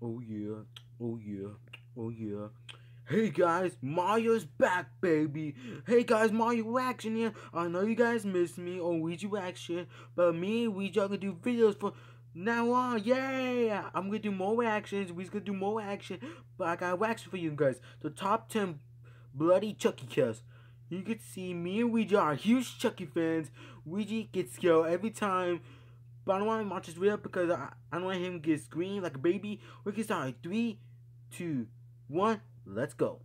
Oh yeah, oh yeah, oh yeah. Hey guys, Mario's back, baby. Hey guys, Mario Action here. I know you guys missed me on Ouija Action, but me and Ouija are gonna do videos for now on. Yeah, I'm gonna do more actions. We're gonna do more action, but I got action for you guys. The top 10 bloody Chucky kills. You can see me and Ouija are huge Chucky fans. Ouija gets scared every time. But I don't want to watch this video because I don't want him to get screamed like a baby. We can start in 3, 2, 1. Let's go.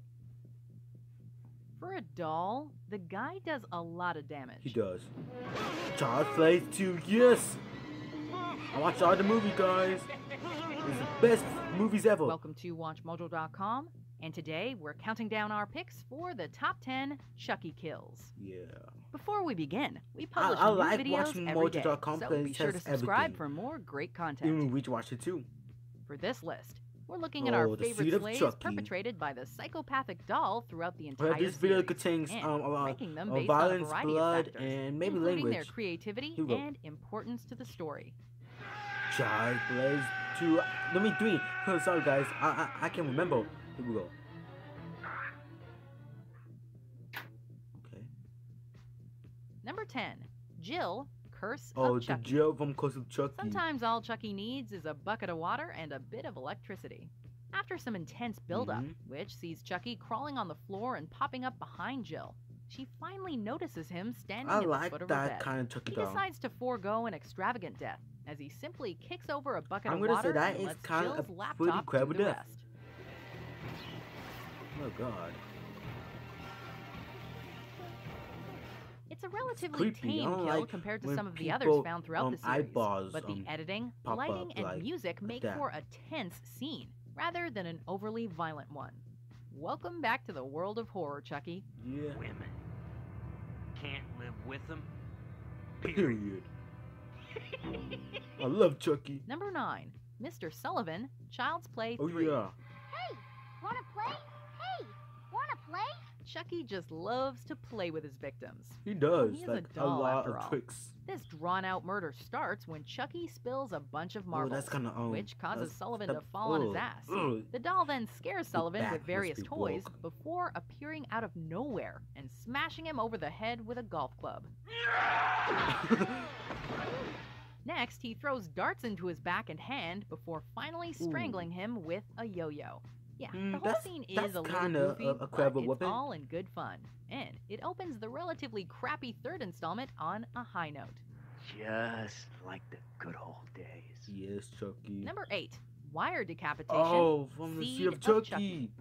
For a doll, the guy does a lot of damage. He does. Child Plays 2, yes! I watched all the movie, guys. It's the best movies ever. Welcome to WatchMojo.com, and today we're counting down our picks for the top 10 Chucky kills. Yeah. Before we begin, we publish I new like videos watching every day, Mojo.com so because be it sure to has subscribe everything. for more great content. Even we watch it too. For this list, we're looking at our The Seed favorite of slays Chucky. perpetrated by the psychopathic doll throughout the entire This video series, contains and a lot ranking them of based on a violence, variety blood, of factors, and maybe including language. their creativity Here we go. and importance to the story. Child Plays 2. Let me 3. Oh, sorry guys, I can't remember. Here we go. Okay. Number 10, Jill, Curse Oh, of the Chucky. Jill from Curse of Chucky. Sometimes all Chucky needs is a bucket of water and a bit of electricity. After some intense buildup, which sees Chucky crawling on the floor and popping up behind Jill, she finally notices him standing I at the like foot of her that bed. kind of Chucky He doll. decides to forego an extravagant death, as he simply kicks over a bucket I'm of gonna water say that and is lets kind Jill's of a laptop pretty do clever the death. rest. Oh god. It's a relatively creepy. I tame don't kill like compared to when some of the others people, found throughout the series, eyeballs, but the editing, pop lighting, up and like music make that. for a tense scene, rather than an overly violent one. Welcome back to the world of horror, Chucky. Yeah. Women can't live with them. Period. I love Chucky. Number 9, Mr. Sullivan, Child's Play Oh 3. yeah. Hey, wanna play? Hey, wanna play? Chucky just loves to play with his victims. He does. He is a Like a doll, lot after of all. tricks. This drawn-out murder starts when Chucky spills a bunch of Oh, marbles, that's kind of which causes that's- Sullivan that- to fall on his ugh, ass. ugh. The doll then scares Sullivan back with must various be toys broke. before appearing out of nowhere and smashing him over the head with a golf club. Next, he throws darts into his back and hand before finally strangling him with a yo-yo. Yeah, the whole scene is that's a little kinda goofy, a clever but it's weapon. all in good fun. And it opens the relatively crappy third installment on a high note. Just like the good old days. Yes, Chucky. Number 8, Wire Decapitation. Oh, from the Seed Sea of of Chucky.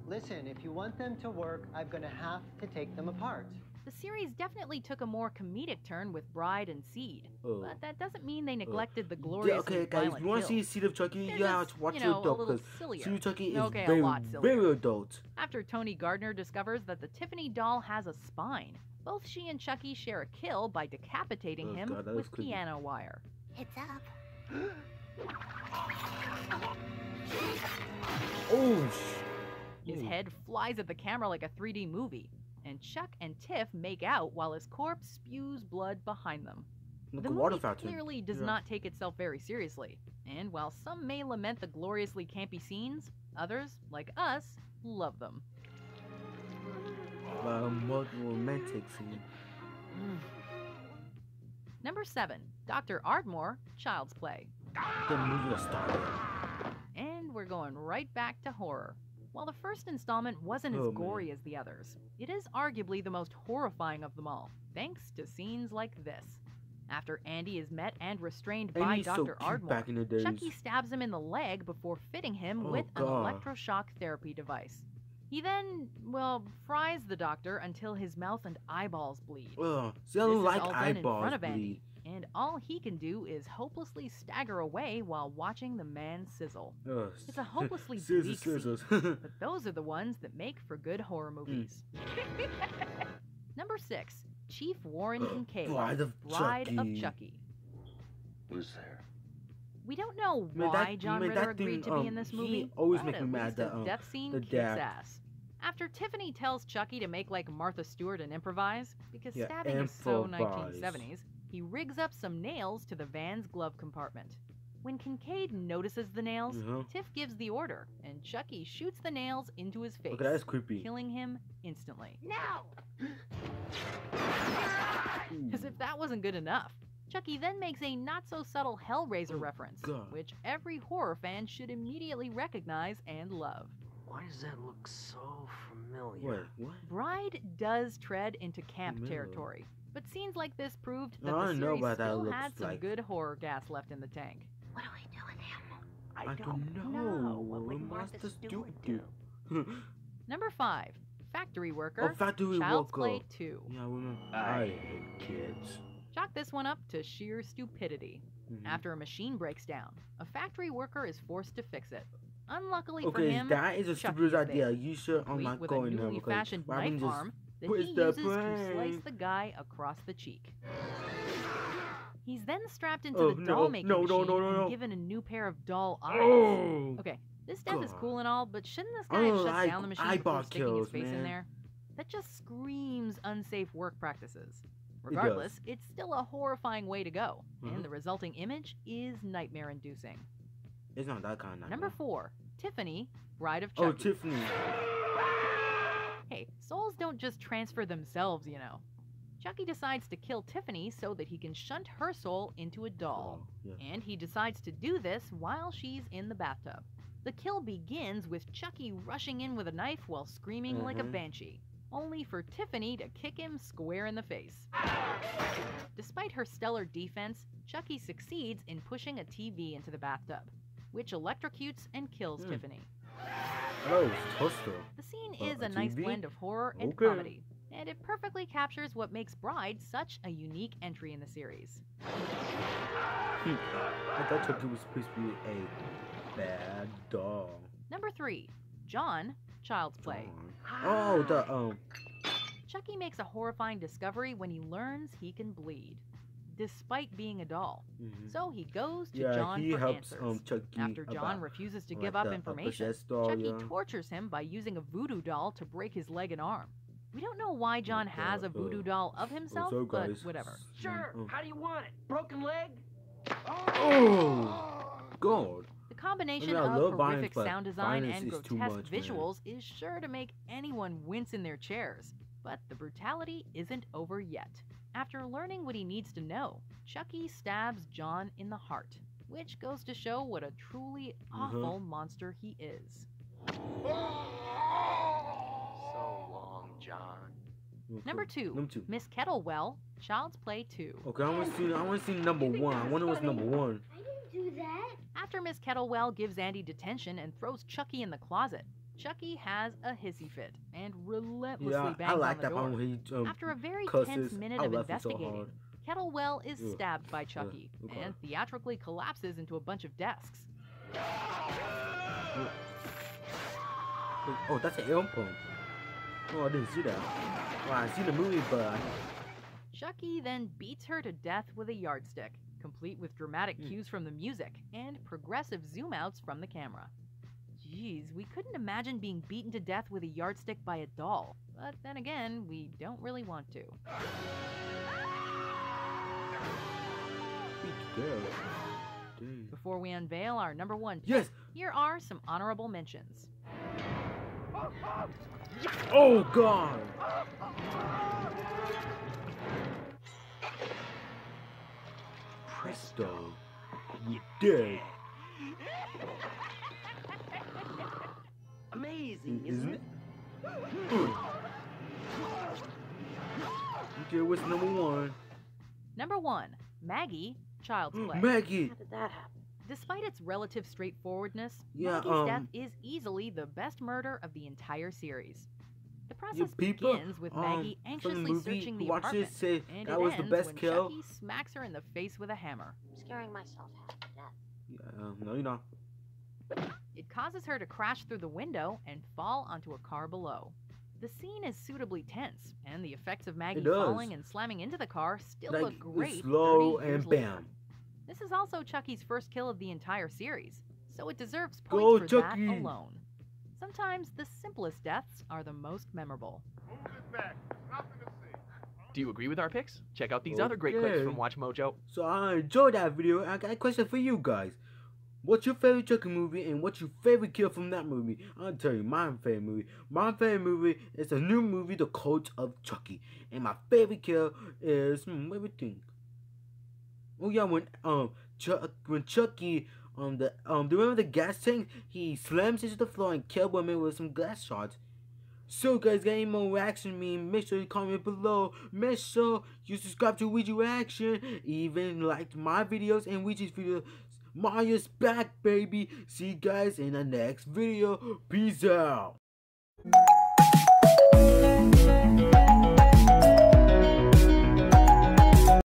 Listen, if you want them to work, I'm gonna have to take them apart. The series definitely took a more comedic turn with Bride and Seed, Oh. but that doesn't mean they neglected the Yeah, glorious okay, guys, if you want to see Seed of Chucky, you have to watch you the know, a adult little because sillier. Seed of Chucky is Okay, a very, lot sillier. very adult. After Tony Gardner discovers that the Tiffany doll has a spine, both she and Chucky share a kill by decapitating Oh, him God, that was with creepy. piano wire. It's up. Oh, His Ooh. head flies at the camera like a 3D movie, and Chuck and Tiff make out while his corpse spews blood behind them. Like The a water movie fountain. clearly does Yeah. not take itself very seriously, and while some may lament the gloriously campy scenes, others, like us, love them. More romantic scene. Number 7, Dr. Ardmore, Child's Play. The movie that started. And we're going right back to horror. While the first installment wasn't Oh, as gory as the others, it is arguably the most horrifying of them all, thanks to scenes like this. After Andy is met and restrained by Andy's so Dr. cute Ardmore, back in the days. Chucky stabs him in the leg before fitting him Oh, with an God. electroshock therapy device. He then, well, fries the doctor until his mouth and eyeballs bleed. Ugh, see, I This don't is like all done in eyeballs front of bleed. Andy, and all he can do is hopelessly stagger away while watching the man sizzle. Ugh. It's a hopelessly Scissors, bleak scene, scissors. but those are the ones that make for good horror movies. Number 6, Chief Warren Kincaid, Bride of Bride of Chucky. Chucky. Who's there? We don't know Man, why that- John man, Ritter that agreed thing, to be in this he movie, always but make me at mad least that, his death scene the kicks dad. ass. After Tiffany tells Chucky to make like Martha Stewart and improvise, because Yeah, stabbing is so improvise. 1970s, he rigs up some nails to the van's glove compartment. When Kincaid notices the nails, Uh-huh. Tiff gives the order, and Chucky shoots the nails into his face, Okay, that's creepy. killing him instantly. Now! As if that wasn't good enough, Chucky then makes a not-so-subtle Hellraiser Oh, reference, God. which every horror fan should immediately recognize and love. Why does that look so familiar? Wait, what? Bride does tread into camp Familiar. territory, but scenes like this proved that No, I the don't know series about that still looks had some like. good horror gas left in the tank. What do we do with him? I don't don't know. know. What What would must Martha the Stewart Stewart do? Number 5. Factory Worker, Oh, Factory Child's Worker. Play 2. Yeah, I remember. I hate kids. Chalk this one up to sheer stupidity. Mhm. After a machine breaks down, a factory worker is forced to fix it. Unluckily for Okay, him, that is a Chucky stupid is idea. there, You should. I'm complete not with a going there newly because fashioned Robin knife just arm that puts he the uses to brain. slice the guy across the cheek. He's then strapped into Oh, the no, doll making no, machine no, no, no. and given a new pair of doll eyes. Oh, Okay, this death is God. cool and all, but shouldn't this I guy have don't shut like down the machine eyeball before sticking his kills, face in man. there? That just screams unsafe work practices. Regardless, it's still a horrifying way to go, Mhm. and the resulting image is nightmare-inducing. it's not that kind of. Number 4, Tiffany, Bride of Chucky. Oh, Tiffany. Hey, souls don't just transfer themselves, you know. Chucky decides to kill Tiffany so that he can shunt her soul into a doll. Oh, yeah. And he decides to do this while she's in the bathtub. The kill begins with Chucky rushing in with a knife while screaming like a Mhm. banshee, only for Tiffany to kick him square in the face. Despite her stellar defense, Chucky succeeds in pushing a TV into the bathtub, which electrocutes and kills Hmm. Tiffany. Oh, Toaster. The scene Oh, is a a nice TV? blend of horror and Okay. comedy, and it perfectly captures what makes Bride such a unique entry in the series. I thought Chucky was supposed to be a bad doll. Number 3, John, Child's Play. Oh, the Chucky makes a horrifying discovery when he learns he can bleed, despite being a doll. mhm. So he goes to yeah, John he for helps answers. Chucky After John about, refuses to like, give up the information, possessed doll, Chucky yeah. tortures him by using a voodoo doll to break his leg and arm. We don't know why John has a voodoo doll of himself, so but guys, whatever. Sure. Oh. How do you want it? Broken leg? Oh, God. The combination I mean, I of love horrific violence, but sound design violence and is too grotesque much, man. visuals is sure to make anyone wince in their chairs. But the brutality isn't over yet. After learning what he needs to know, Chucky stabs John in the heart, which goes to show what a truly awful monster he is. So long, John. Okay. Number 2, Number 2. Miss Kettlewell, Child's Play 2. Okay, I want to see number 1. I wonder what's number 1. I didn't do that. After Miss Kettlewell gives Andy detention and throws Chucky in the closet, Chucky has a hissy fit and relentlessly Yeah, bangs I like on the that door. part when he After a very curses. tense minute I of laughed so investigating, hard. Kettlewell is Ugh. stabbed by Chucky okay. and theatrically collapses into a bunch of desks. Oh, that's an air pump. Oh, I didn't see that. Well, I see the movie, but Chucky then beats her to death with a yardstick, complete with dramatic cues from the music and progressive zoom outs from the camera. Jeez, we couldn't imagine being beaten to death with a yardstick by a doll, but then again, we don't really want to. girl. Dang. Before we unveil our number 1 pick, Yes. here are some honorable mentions. Oh God. Presto. You dead. Amazing, isn't it? Okay, what's number 1? Number 1, Maggie, Child's Play. Maggie. How did that happen? Despite its relative straightforwardness, Yeah, Maggie's death is easily the best murder of the entire series. The You process people, begins with Maggie from the anxiously movie searching who the watched apartment, this say and that it was the ends best when kill. Chucky smacks her in the face with a hammer. I'm scaring myself half to death. Yeah, no, you're not. It causes her to crash through the window and fall onto a car below. The scene is suitably tense, and the effects of Maggie does. falling and slamming into the car still Like, look great it's slow 30 years and later. bam. This is also Chucky's first kill of the entire series, so it deserves Go, points for Chucky! that alone. Sometimes the simplest deaths are the most memorable. Do you agree with our picks? Check out these other great clips Okay. from Watch Mojo. So I enjoyed that video. I got a question for you guys. What's your favorite Chucky movie and what's your favorite kill from that movie? I'll tell you my favorite movie. My favorite movie is a new movie, The Cult of Chucky. And my favorite kill is let me think. Oh yeah, when Chucky do you remember the gas tank? He slams into the floor and kills women with some glass shards. So guys, got any more reaction to me? Make sure you comment below. Make sure you subscribe to Ouija Reaction. Even like my videos and Ouija's videos. Mario's back, baby. See you guys in the next video. Peace out.